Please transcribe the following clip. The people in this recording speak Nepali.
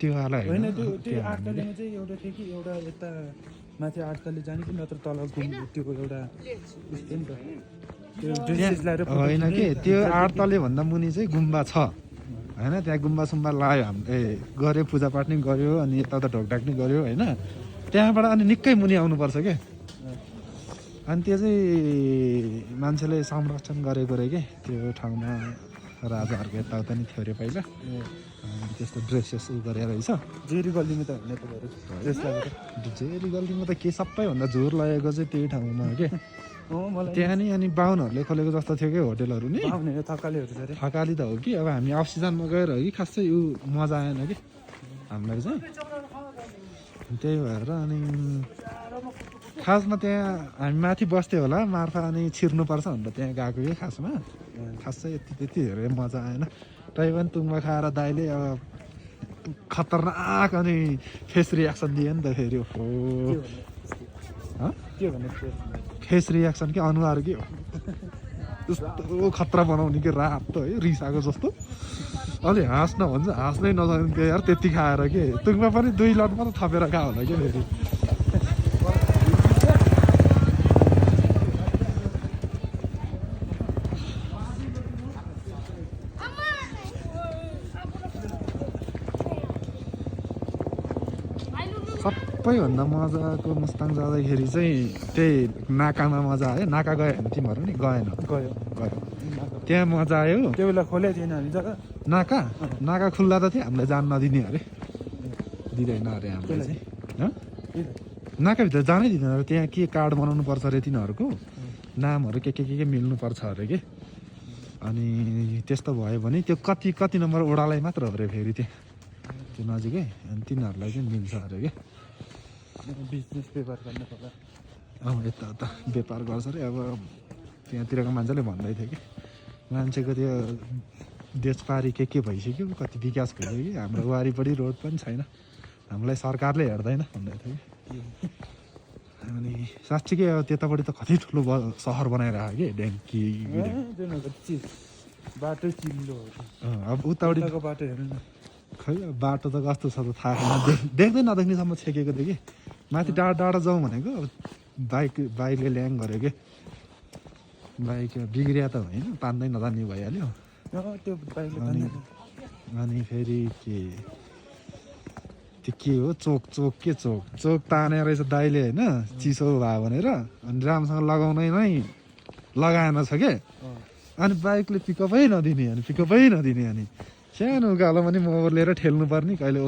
त्यो वाला होइन त्यो 8 तलेमा चाहिँ एउटा थियो कि एउटा यता माथि 8 तले जाने कि नत्र तल त्यो एउटा उस्तो नि त त्यो ड्रेसेस लाएर होइन कि त्यो 8 तले भन्दा मुनि चाहिँ गुम्बा छ होइन। त्यहाँ गुम्बा सुम्बा लायो हामीले गऱ्यो, पूजापाठ नि गऱ्यो, अनि यता ढोकढाक नि गऱ्यो होइन। त्यहाँबाट अनि निकै मुनि आउनुपर्छ क्या। अनि त्यो चाहिँ मान्छेले संरक्षण गरेको रे के त्यो ठाउँमा, राजाहरूको यताउता नि थियो अरे पहिला। त्यस्तो ड्रेसेस उ गरेर रहेछ। जेरी गल्लीमा त होइन तपाईँहरू ड्रेस लगाएर जेरी गल्लीमा त के सबैभन्दा जोर लागेको चाहिँ त्यही ठाउँमा के मलाई त्यहाँ नि अनि बाहुनहरूले खोलेको जस्तो थियो कि होटेलहरू नि। थकालीहरू छ अरे। थकाली त हो कि अब हामी अफ सिजनमा गएर हो कि खासै यो मजा आएन कि हामीलाई चाहिँ। त्यही भएर अनि खासमा त्यहाँ हामी माथि बस्थ्यो होला मार्फा अनि छिर्नुपर्छ भनेर त्यहाँ गएको कि खासमा। खासै यति त्यति धेरै मजा आएन। तैपनि तुङमा खाएर दाइले अब खतरनाक अनि फेस रियाक्सन दियो नि त फेरि। हो के भन्ने फेस रियाक्सन कि अनुहार के हो यस्तो खतरा बनाउने कि रातो है रिसाएको जस्तो। अलि हाँस्न भन्छ हाँस्नै नजाने के यार त्यति खाएर के। तुङमा पनि 2 लट मात्रै थपेर खा होला क्या फेरि। सबैभन्दा मजाको मुस्ताङ जाँदाखेरि चाहिँ त्यही नाकामा मजा आयो। नाका गयो भने तिमीहरू नि गएन? गयो त्यहाँ मजा आयो। त्यो बेला खोलेको थिएन हामी जग्गा। नाका खुल्ला त थियो, हामीलाई जान नदिने अरे, दिँदैन अरे हामीलाई चाहिँ। नाकाभित्र जानै दिँदैन अरे। त्यहाँ के कार्ड बनाउनु पर्छ अरे तिनीहरूको, नामहरू के मिल्नुपर्छ अरे के। अनि त्यस्तो भयो भने त्यो कति नम्बर ओडालाई मात्र हो अरे फेरि त्यो नजिकै। अनि तिनीहरूलाई चाहिँ मिल्छ अरे के। बिजनेस व्यापार गर्ने होला। यता व्यापार गर्छ अरे। अब त्यहाँतिरको मान्छेले भन्दै थियो कि मान्छेको त्यो देशपारी के भइसक्यो, कति विकास भइसक्यो कि हाम्रो वारिपरि रोड पनि छैन, हामीलाई सरकारले हेर्दैन भन्दै थियो कि। अनि साँच्चीकै अब त्यतापट्टि त कति ठुलो सहर बनाइरहेको कि ड्याङ्की बाटो चिल्लो। अब उतापट्टि बाटो हेर्नु न खै बाटो त कस्तो छ त थाहा छैन। देख्दै नदेख्नेसम्म छेकेको थियो कि। माथि डाँडा जाउँ भनेको अब बाइकले ल्याङ गर्यो कि। बाइक बिग्रिया त होइन, तान्दै नतान्ने भइहाल्यो। अनि फेरि के हो चोक ताने रहेछ दाइले होइन, चिसो भयो भनेर। अनि राम्रोसँग लगाउनै नै लगाएन छ क्या। अनि बाइकले पिकअपै नदिने अनि सानो उकालोमा नि मोबाइल लिएर ठेल्नु पर्ने कहिले